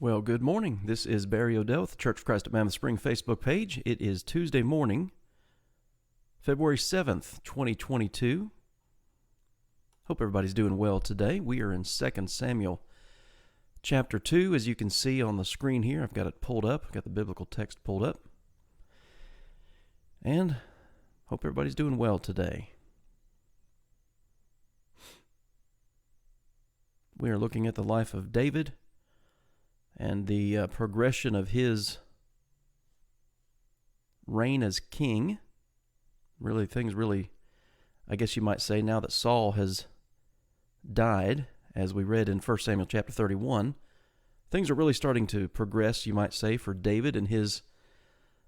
Well, good morning. This is Barry Odell with the Church of Christ at Mammoth Spring Facebook page. It is Tuesday morning, February 7th, 2022. Hope everybody's doing well today. We are in 2 Samuel chapter 2, as you can see on the screen here. I've got it pulled up. I've got the biblical text pulled up. And hope everybody's doing well today. We are looking at the life of David and the progression of his reign as king. I guess you might say, now that Saul has died, as we read in 1 Samuel chapter 31, things are really starting to progress, you might say, for David and his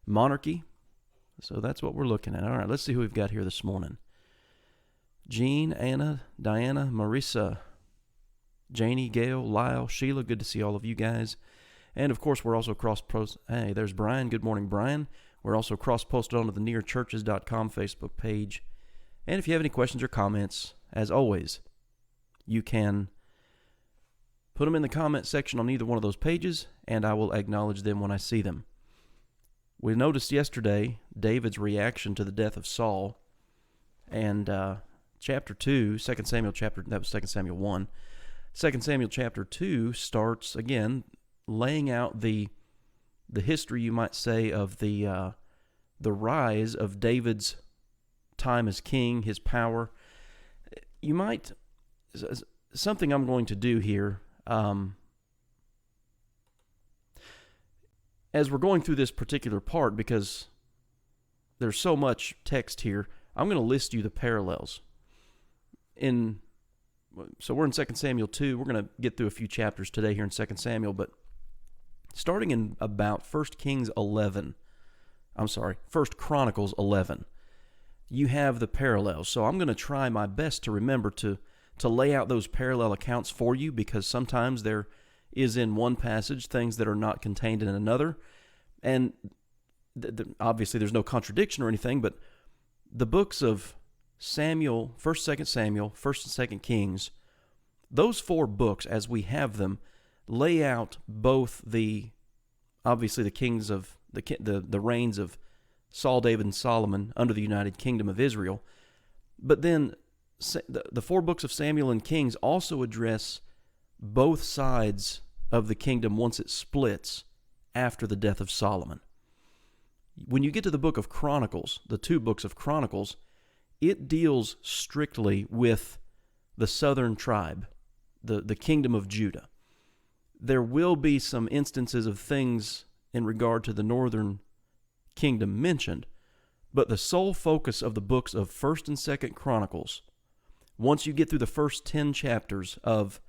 monarchy. So that's what we're looking at. All right, let's see who we've got here this morning. Jean, Anna, Diana, Marissa, Janie, Gail, Lyle, Sheila, good to see all of you guys. And of course, we're also hey, there's Brian. Good morning, Brian. We're also cross-posted onto the nearchurches.com Facebook page. And if you have any questions or comments, as always, you can put them in the comment section on either one of those pages, and I will acknowledge them when I see them. We noticed yesterday David's reaction to the death of Saul, and chapter 2, 2 Samuel chapter, that was 2 Samuel 1, 2 Samuel chapter 2 starts, again, laying out the history, you might say, of the rise of David's time as king, his power. Something I'm going to do here, as we're going through this particular part, because there's so much text here, I'm going to list you the parallels. So we're in 2 Samuel 2. We're going to get through a few chapters today here in 2 Samuel, but starting in about 1 Chronicles 11, you have the parallels. So I'm going to try my best to remember to lay out those parallel accounts for you, because sometimes there is in one passage things that are not contained in another. And obviously there's no contradiction or anything, but the books of Samuel, 1st, 2nd Samuel, 1st and 2nd Kings, those four books, as we have them, lay out both the kings of the reigns of Saul, David, and Solomon under the United Kingdom of Israel. But then the four books of Samuel and Kings also address both sides of the kingdom once it splits after the death of Solomon. When you get to the book of Chronicles, the two books of Chronicles, it deals strictly with the southern tribe, the kingdom of Judah. There will be some instances of things in regard to the northern kingdom mentioned, but the sole focus of the books of 1st and 2nd Chronicles, once you get through the first 10 chapters of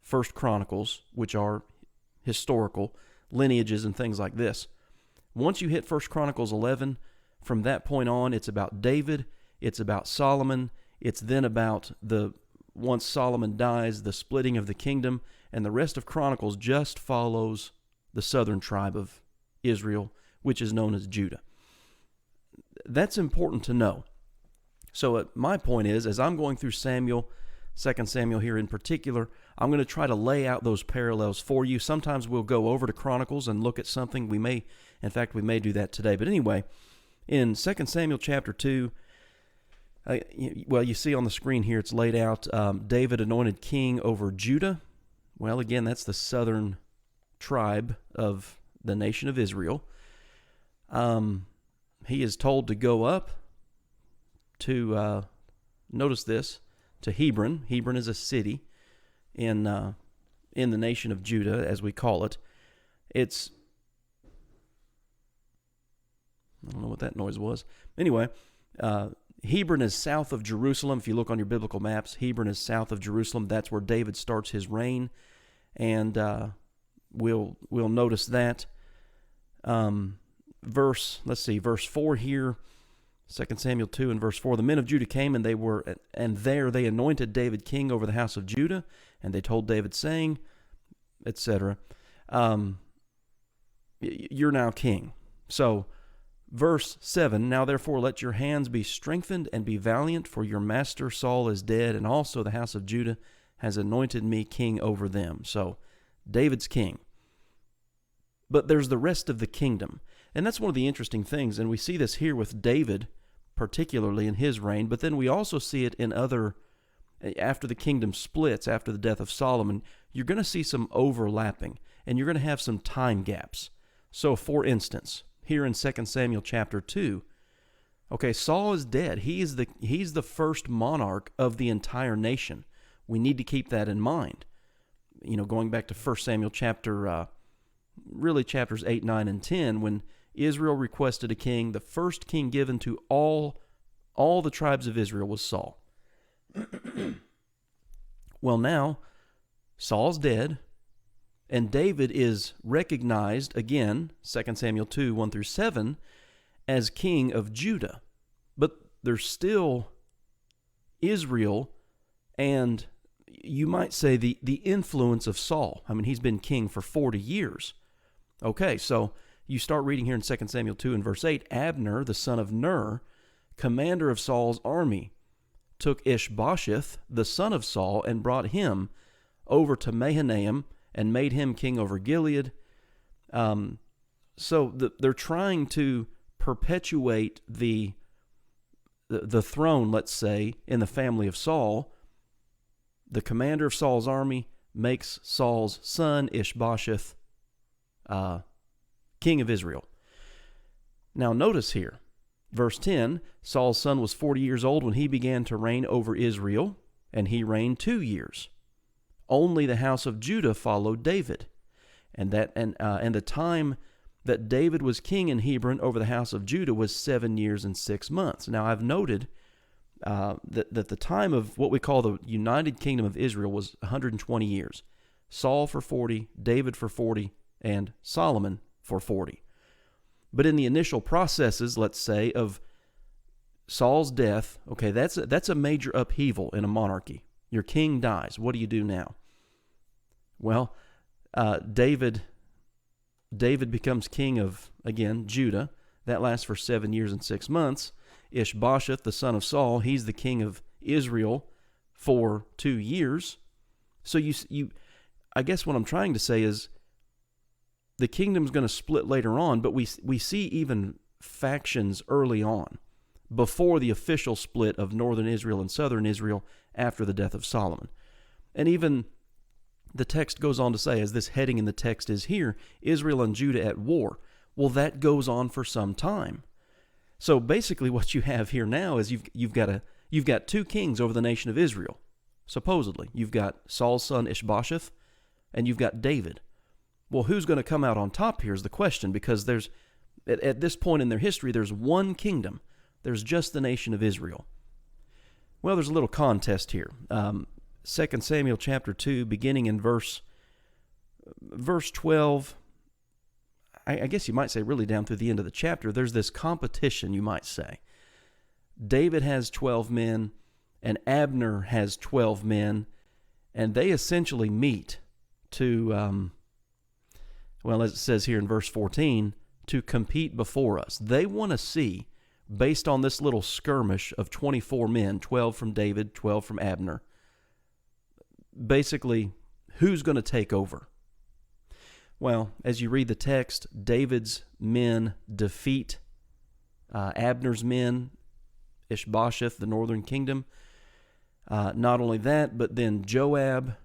1st Chronicles, which are historical, lineages and things like this, once you hit 1 Chronicles 11, from that point on, it's about David, it's about Solomon, it's then about once Solomon dies, the splitting of the kingdom, and the rest of Chronicles just follows the southern tribe of Israel, which is known as Judah. That's important to know. So my point is, as I'm going through Samuel, 2 Samuel here in particular, I'm going to try to lay out those parallels for you. Sometimes we'll go over to Chronicles and look at something. We may do that today. But anyway, in 2 Samuel chapter 2, you see on the screen here, it's laid out, David anointed king over Judah. Well, again, that's the southern tribe of the nation of Israel. He is told to go up to, notice this, to Hebron. Hebron is a city in the nation of Judah, as we call it. I don't know what that noise was. Anyway, Hebron is south of Jerusalem. If you look on your biblical maps, Hebron is south of Jerusalem. That's where David starts his reign, and we'll notice that. Verse 4 here, 2 Samuel 2 and verse 4, the men of Judah came, and there they anointed David king over the house of Judah, and they told David, saying, etc., you're now king. So, verse 7, now therefore let your hands be strengthened and be valiant, for your master Saul is dead, and also the house of Judah has anointed me king over them. So, David's king. But there's the rest of the kingdom. And that's one of the interesting things. And we see this here with David, particularly in his reign. But then we also see it in other, after the kingdom splits, after the death of Solomon, you're going to see some overlapping. And you're going to have some time gaps. So, for instance, here in 2 Samuel chapter 2, okay, Saul is dead. He's the first monarch of the entire nation. We need to keep that in mind. Going back to 1 Samuel chapters 8, 9, and 10, when Israel requested a king, the first king given to all the tribes of Israel was Saul. Well, now, Saul's dead, and David is recognized, again, 2 Samuel 2, 1 through 7, as king of Judah. But there's still Israel and, you might say, the influence of Saul. I mean, he's been king for 40 years. Okay, so you start reading here in 2 Samuel 2 and verse 8, Abner, the son of Ner, commander of Saul's army, took Ishbosheth, the son of Saul, and brought him over to Mahanaim and made him king over Gilead. So they're trying to perpetuate the throne, let's say, in the family of Saul. The commander of Saul's army makes Saul's son, Ishbosheth, king of Israel. Now notice here, verse 10, Saul's son was 40 years old when he began to reign over Israel, and he reigned 2 years. Only the house of Judah followed David, and the time that David was king in Hebron over the house of Judah was 7 years and 6 months. Now I've noted that the time of what we call the United Kingdom of Israel was 120 years. Saul for 40, David for 40, and Solomon for 40. But in the initial processes, let's say, of Saul's death, okay, that's a major upheaval in a monarchy. Your king dies. What do you do now? Well, David becomes king of, again, Judah. That lasts for 7 years and 6 months. Ishbosheth, the son of Saul, he's the king of Israel for 2 years. So I guess what I'm trying to say is the kingdom's going to split later on, but we see even factions early on, before the official split of northern Israel and southern Israel after the death of Solomon. And even the text goes on to say, as this heading in the text is here, Israel and Judah at war. Well, that goes on for some time. So basically what you have here now is you've got two kings over the nation of Israel. Supposedly, you've got Saul's son Ishbosheth, and you've got David. Well, who's going to come out on top here is the question, because there's at this point in their history, there's one kingdom. There's just the nation of Israel. Well, there's a little contest here. 2 Samuel chapter 2, beginning in verse 12, I guess you might say really down through the end of the chapter, there's this competition, you might say. David has 12 men, and Abner has 12 men, and they essentially meet to, well, as it says here in verse 14, to compete before us. They want to see, based on this little skirmish of 24 men, 12 from David, 12 from Abner, basically, who's going to take over? Well, as you read the text, David's men defeat Abner's men, Ishbosheth, the northern kingdom. Not only that, but then Joab.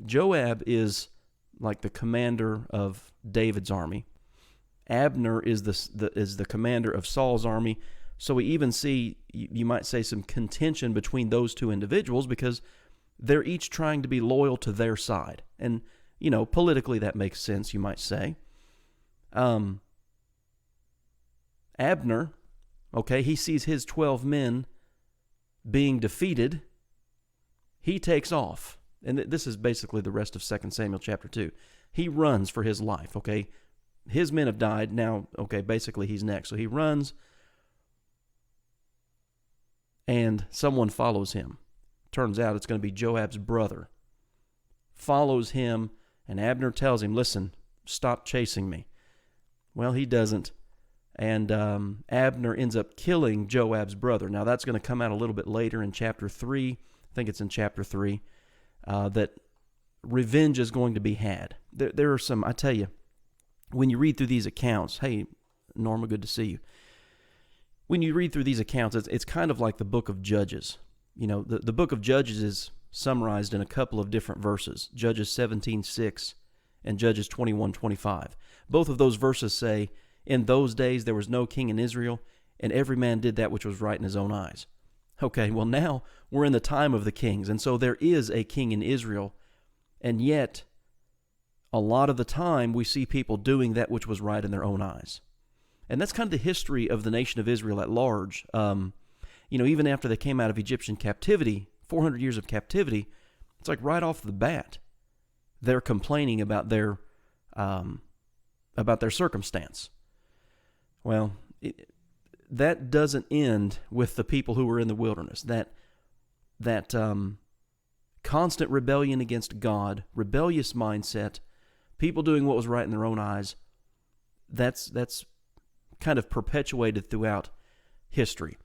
Joab is like the commander of David's army. Abner is the commander of Saul's army. So we even see, you might say, some contention between those two individuals because they're each trying to be loyal to their side. And, politically that makes sense, you might say. Abner, okay, he sees his 12 men being defeated. He takes off. And this is basically the rest of 2 Samuel chapter 2. He runs for his life, okay? His men have died. Now, okay, basically he's next. So he runs, and someone follows him. Turns out it's going to be Joab's brother. Follows him, and Abner tells him, listen, stop chasing me. Well, he doesn't. And Abner ends up killing Joab's brother. Now, that's going to come out a little bit later in chapter 3. I think it's in chapter 3. That revenge is going to be had. There are some, I tell you, when you read through these accounts, hey, Norma, good to see you. When you read through these accounts, it's kind of like the book of Judges. You know, the book of Judges is summarized in a couple of different verses, Judges 17:6 and Judges 21:25. Both of those verses say, in those days there was no king in Israel, and every man did that which was right in his own eyes. Okay, well now we're in the time of the kings, and so there is a king in Israel, and yet a lot of the time we see people doing that which was right in their own eyes. And that's kind of the history of the nation of Israel at large. Even after they came out of Egyptian captivity, 400 years of captivity, it's like right off the bat, they're complaining about their circumstance. Well, that doesn't end with the people who were in the wilderness. That constant rebellion against God, rebellious mindset, people doing what was right in their own eyes, that's kind of perpetuated throughout history.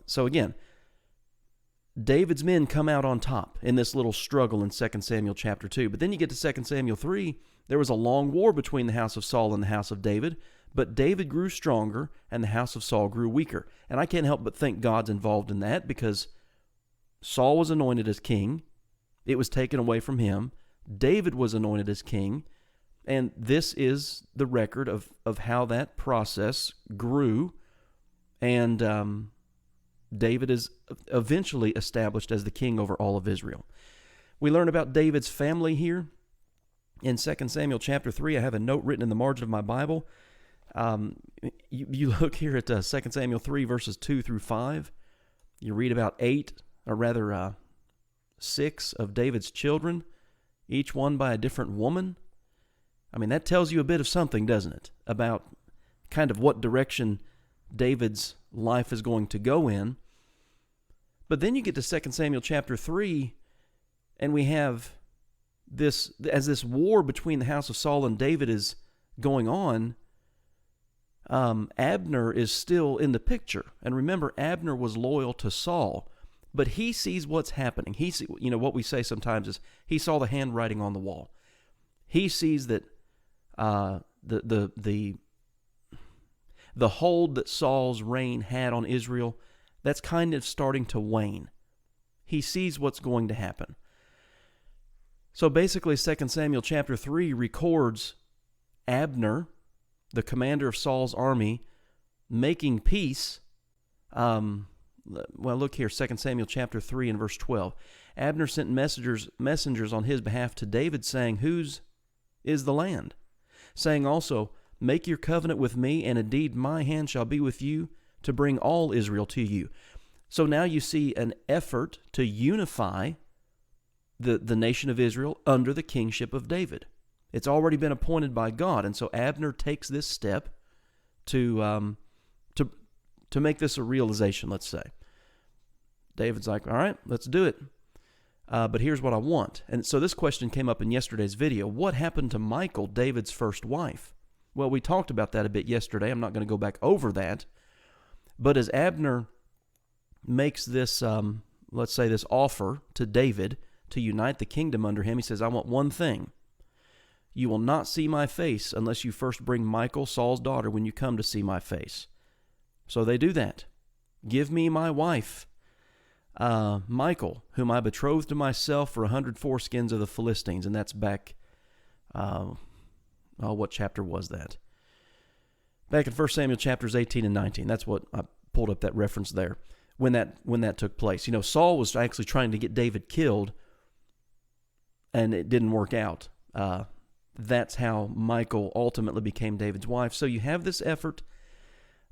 So again, David's men come out on top in this little struggle in 2 Samuel chapter 2. But then you get to 2 Samuel 3, there was a long war between the house of Saul and the house of David, but David grew stronger and the house of Saul grew weaker. And I can't help but think God's involved in that, because Saul was anointed as king. It was taken away from him. David was anointed as king. And this is the record of how that process grew. And David is eventually established as the king over all of Israel. We learn about David's family here in 2 Samuel chapter 3. I have a note written in the margin of my Bible. You look here at 2 Samuel 3, verses 2 through 5. You read about 6 of David's children, each one by a different woman. I mean, that tells you a bit of something, doesn't it? About kind of what direction David's life is going to go in. But then you get to 2 Samuel chapter 3, and we have this, as this war between the house of Saul and David is going on, Abner is still in the picture. And remember, Abner was loyal to Saul, but he sees what's happening. What we say sometimes is he saw the handwriting on the wall. He sees that the hold that Saul's reign had on Israel, that's kind of starting to wane. He sees what's going to happen. So basically, 2 Samuel chapter 3 records Abner, the commander of Saul's army, making peace. Look here, 2 Samuel chapter 3 and verse 12. Abner sent messengers on his behalf to David, saying, "Whose is the land?" Saying also, "Make your covenant with me, and indeed my hand shall be with you, to bring all Israel to you." So now you see an effort to unify the nation of Israel under the kingship of David. It's already been appointed by God, and so Abner takes this step to make this a realization, let's say. David's like, all right, let's do it. But here's what I want. And so this question came up in yesterday's video. What happened to Michal, David's first wife? Well, we talked about that a bit yesterday. I'm not going to go back over that. But as Abner makes this, let's say this offer to David to unite the kingdom under him, he says, I want one thing. You will not see my face unless you first bring Michal, Saul's daughter, when you come to see my face. So they do that. Give me my wife, Michal, whom I betrothed to myself for 100 foreskins of the Philistines. And that's back, what chapter was that? Back in 1 Samuel chapters 18 and 19. That's what I pulled up that reference there. When that took place. You know, Saul was actually trying to get David killed, and it didn't work out. That's how Michal ultimately became David's wife. So you have this effort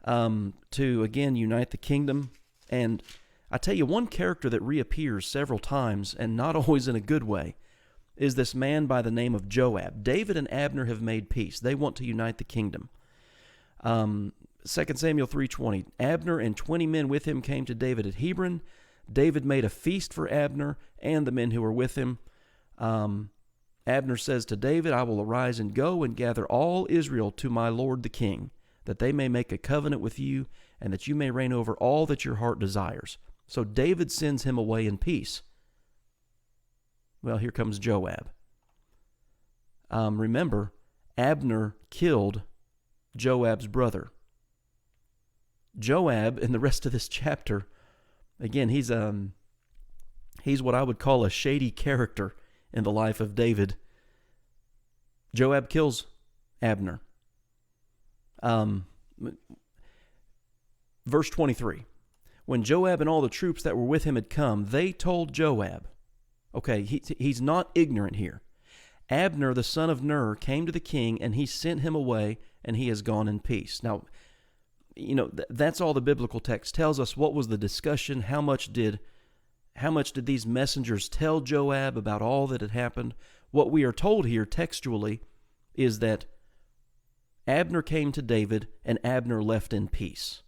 to, again, unite the kingdom. And I tell you, one character that reappears several times, and not always in a good way, is this man by the name of Joab. David and Abner have made peace. They want to unite the kingdom. 2 Samuel 3:20, Abner and 20 men with him came to David at Hebron. David made a feast for Abner and the men who were with him. Abner says to David, I will arise and go and gather all Israel to my lord the king, that they may make a covenant with you, and that you may reign over all that your heart desires. So David sends him away in peace. Well, here comes Joab. Remember, Abner killed Joab's brother. Joab, in the rest of this chapter, again, he's what I would call a shady character in the life of David. Joab kills Abner. Verse 23. When Joab and all the troops that were with him had come, they told Joab. Okay, he's not ignorant here. Abner, the son of Ner, came to the king, and he sent him away, and he has gone in peace. Now, that's all the biblical text tells us. What was the discussion? How much did these messengers tell Joab about all that had happened? What we are told here textually is that Abner came to David, and Abner left in peace.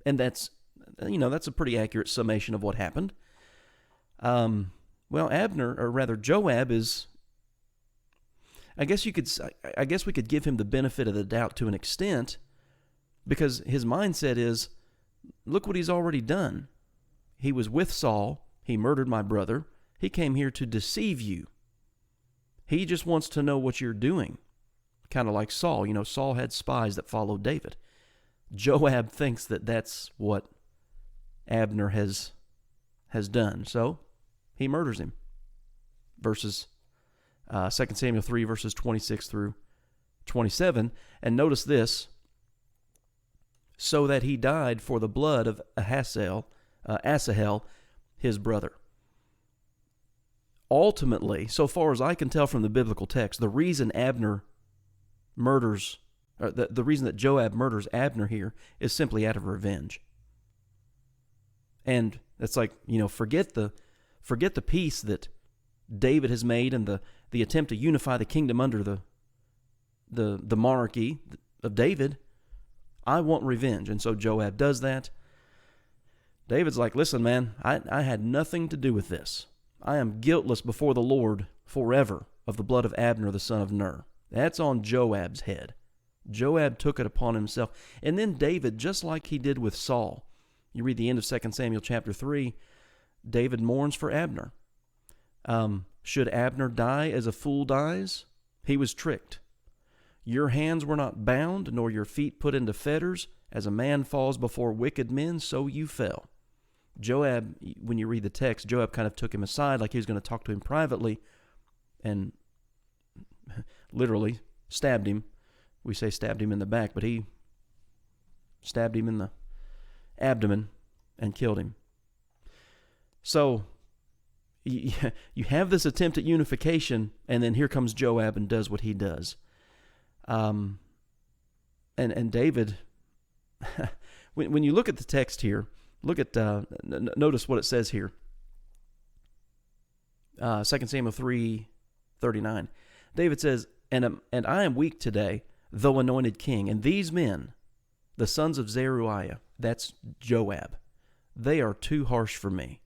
And that's a pretty accurate summation of what happened. Joab is, I guess we could give him the benefit of the doubt to an extent, because his mindset is, look what he's already done. He was with Saul. He murdered my brother. He came here to deceive you. He just wants to know what you're doing. Kind of like Saul. Saul had spies that followed David. Joab thinks that that's what Abner has done. So he murders him. Verses 2 Samuel 3, verses 26 through 27. And notice this. So that he died for the blood of Asahel, his brother. Ultimately, so far as I can tell from the biblical text, the reason Abner murders, or the reason that Joab murders Abner here is simply out of revenge. And it's like, forget the peace that David has made and the attempt to unify the kingdom under the monarchy of David. I want revenge. And so Joab does that. David's like, listen, man, I had nothing to do with this. I am guiltless before the Lord forever of the blood of Abner, the son of Ner. That's on Joab's head. Joab took it upon himself. And then David, just like he did with Saul, you read the end of 2 Samuel chapter 3, David mourns for Abner. Should Abner die as a fool dies? He was tricked. Your hands were not bound, nor your feet put into fetters. As a man falls before wicked men, so you fell. Joab, when you read the text, Joab kind of took him aside like he was going to talk to him privately and literally stabbed him. We say stabbed him in the back, but he stabbed him in the abdomen and killed him. So you have this attempt at unification, and then here comes Joab and does what he does. And David, when you look at the text here, notice what it says here. 2 Samuel 3:39. David says, and I am weak today, though anointed king. And these men, the sons of Zeruiah, that's Joab, they are too harsh for me.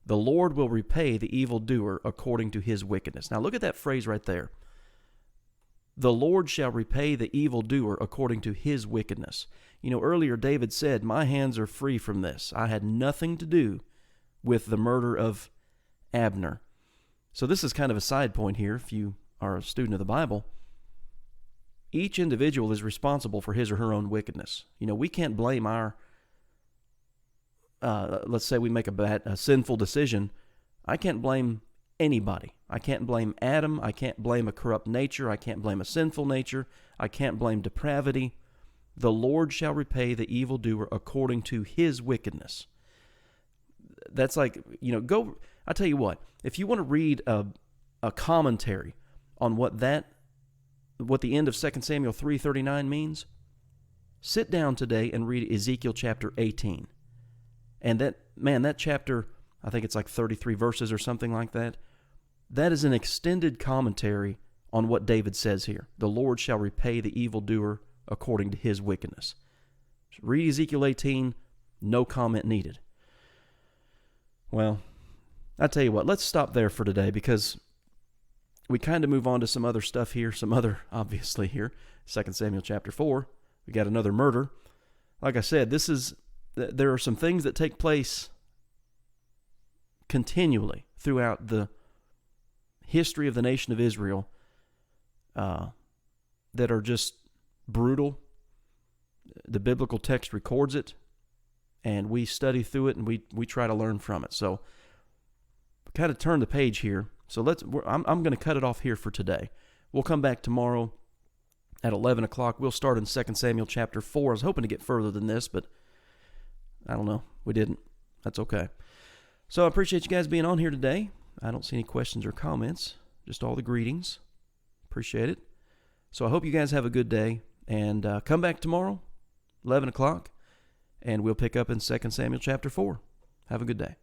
The Lord will repay the evildoer according to his wickedness. Now look at that phrase right there. The Lord shall repay the evildoer according to his wickedness. Earlier David said, my hands are free from this. I had nothing to do with the murder of Abner. So this is kind of a side point here if you are a student of the Bible. Each individual is responsible for his or her own wickedness. We can't blame let's say we make a sinful decision. I can't blame anybody. I can't blame Adam. I can't blame a corrupt nature. I can't blame a sinful nature. I can't blame depravity. The Lord shall repay the evildoer according to his wickedness. That's like, I tell you what, if you want to read a commentary on what the end of 2 Samuel 3:39 means, sit down today and read Ezekiel chapter 18. And that chapter, I think it's like 33 verses or something like that. That is an extended commentary on what David says here. The Lord shall repay the evildoer according to his wickedness. Read Ezekiel 18, no comment needed. Well, I tell you what, let's stop there for today because we kind of move on to some other stuff here, obviously here, 2 Samuel chapter 4. We got another murder. Like I said, there are some things that take place continually throughout the history of the nation of Israel that are just brutal. The biblical text records it, and we study through it, and we try to learn from it. So kind of turn the page here. So I'm going to cut it off here for today. We'll come back tomorrow at 11 o'clock. We'll start in 2 Samuel chapter 4. I was hoping to get further than this, but I don't know. We didn't. That's okay. So I appreciate you guys being on here today. I don't see any questions or comments, just all the greetings. Appreciate it. So I hope you guys have a good day, and come back tomorrow, 11 o'clock, and we'll pick up in 2 Samuel chapter 4. Have a good day.